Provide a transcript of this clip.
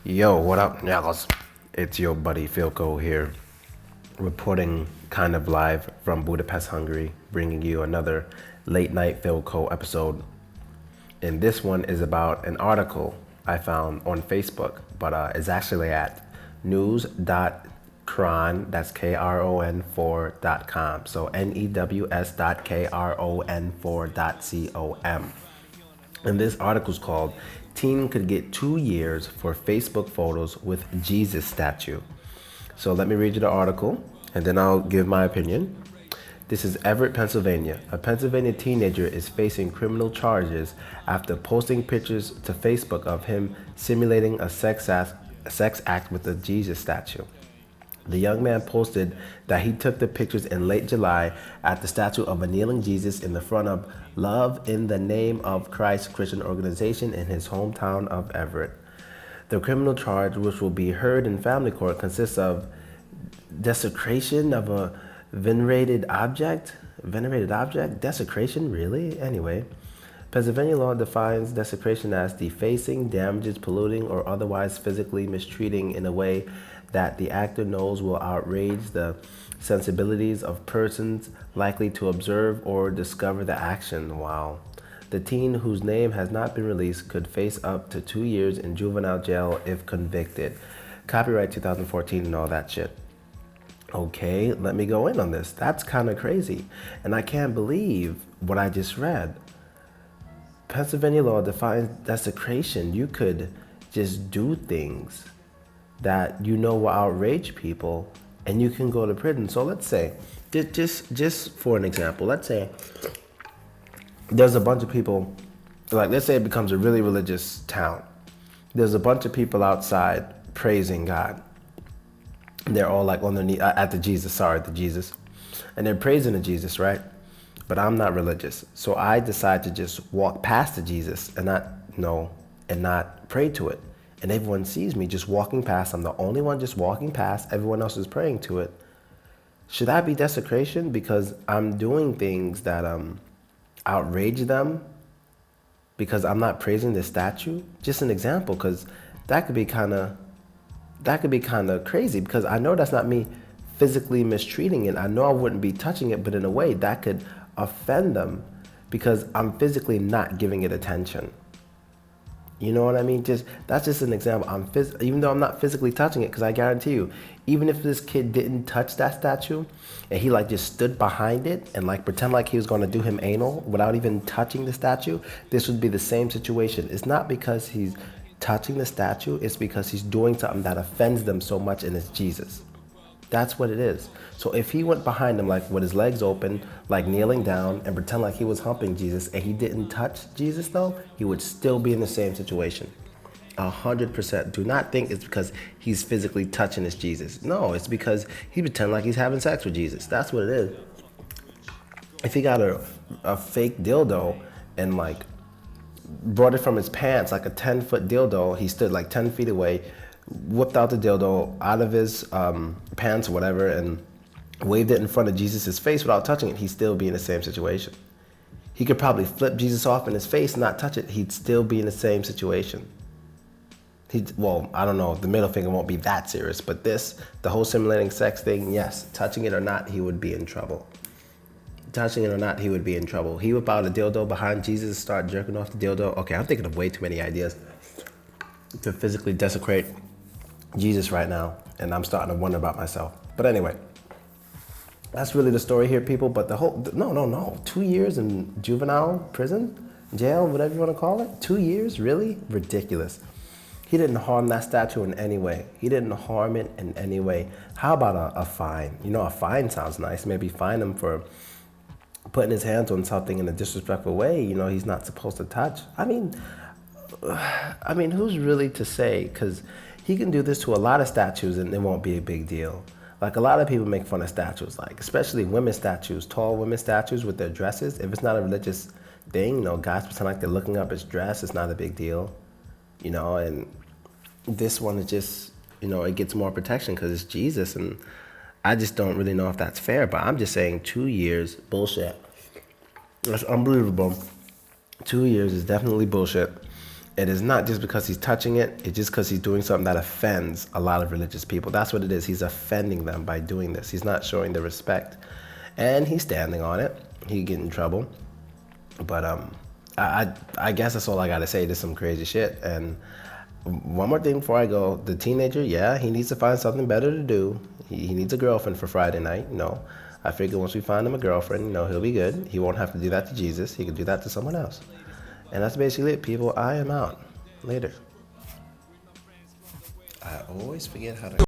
Yo, what up, Nyagas? It's your buddy Philko here, reporting kind of live from Budapest, Hungary, bringing you another late night Philko episode. And this one is about an article I found on Facebook, but it's actually at news.kron, that's Kron 4.com. So news.kron4.com. And this article is called Teen Could Get 2 Years for Facebook Photos with Jesus Statue. So let me read you the article and then I'll give my opinion. This is Everett, Pennsylvania. A Pennsylvania teenager is facing criminal charges after posting pictures to Facebook of him simulating a sex act with a Jesus statue. The young man posted that he took the pictures in late July at the statue of a kneeling Jesus in the front of Love in the Name of Christ Christian organization in his hometown of Everett. The criminal charge, which will be heard in family court, consists of desecration of a venerated object. Venerated object? Desecration? Really? Anyway. Pennsylvania law defines desecration as defacing, damaging, polluting, or otherwise physically mistreating in a way that the actor knows will outrage the sensibilities of persons likely to observe or discover the action. Wow. The teen, whose name has not been released, could face up to 2 years in juvenile jail if convicted. Copyright 2014 and all that shit. Okay, let me go in on this. That's kind of crazy. And I can't believe what I just read. Pennsylvania law defines desecration. You could just do things that you know will outrage people and you can go to prison. So let's say, just for an example, let's say there's a bunch of people, like let's say it becomes a really religious town. There's a bunch of people outside praising God. They're all like on their knee at the Jesus, and they're praising the Jesus, right? But I'm not religious, so I decide to just walk past the Jesus and not pray to it. And everyone sees me just walking past. I'm the only one just walking past. Everyone else is praying to it. Should that be desecration because I'm doing things that outrage them because I'm not praising the statue? Just an example, because that could be kind of crazy, because I know that's not me physically mistreating it. I know I wouldn't be touching it, but in a way that could offend them because I'm physically not giving it attention. You know what I mean? That's just an example. Even though I'm not physically touching it, because I guarantee you, even if this kid didn't touch that statue and he like just stood behind it and like pretend like he was going to do him anal without even touching the statue, this would be the same situation. It's not because he's touching the statue, it's because he's doing something that offends them so much, and it's Jesus. That's what it is. So if he went behind him like with his legs open, like kneeling down and pretend like he was humping Jesus and he didn't touch Jesus though, he would still be in the same situation. 100%. Do not think it's because he's physically touching his Jesus. No, it's because he pretend like he's having sex with Jesus. That's what it is. If he got a fake dildo and like brought it from his pants, like a 10-foot dildo, he stood like 10 feet away, whipped out the dildo out of his pants or whatever and waved it in front of Jesus' face without touching it, he'd still be in the same situation. He could probably flip Jesus off in his face and not touch it, he'd still be in the same situation. Well, I don't know, the middle finger won't be that serious, but the whole simulating sex thing, yes, touching it or not, he would be in trouble. Touching it or not, he would be in trouble. He whip out a dildo behind Jesus and start jerking off the dildo. Okay, I'm thinking of way too many ideas to physically desecrate Jesus right now, and I'm starting to wonder about myself. But anyway, that's really the story here, people. But no. 2 years in juvenile prison, jail, whatever you want to call it. 2 years, really? Ridiculous. He didn't harm that statue in any way. He didn't harm it in any way. How about a fine? You know, a fine sounds nice. Maybe fine him for putting his hands on something in a disrespectful way, you know, he's not supposed to touch. I mean, who's really to say? Because he can do this to a lot of statues and it won't be a big deal. Like a lot of people make fun of statues, like especially women's statues, tall women's statues with their dresses. If it's not a religious thing, you know, guys pretend like they're looking up his dress, it's not a big deal, you know, and this one is just, you know, it gets more protection because it's Jesus, and I just don't really know if that's fair, but I'm just saying 2 years, bullshit. That's unbelievable. 2 years is definitely bullshit. It is not just because he's touching it, it's just because he's doing something that offends a lot of religious people. That's what it is. He's offending them by doing this. He's not showing the respect. And he's standing on it. He get in trouble. But I guess that's all I gotta say. There's some crazy shit. And one more thing before I go. The teenager, yeah, he needs to find something better to do. He needs a girlfriend for Friday night. I figure once we find him a girlfriend, he'll be good. He won't have to do that to Jesus. He can do that to someone else. And that's basically it, people. I am out. Later. I always forget how to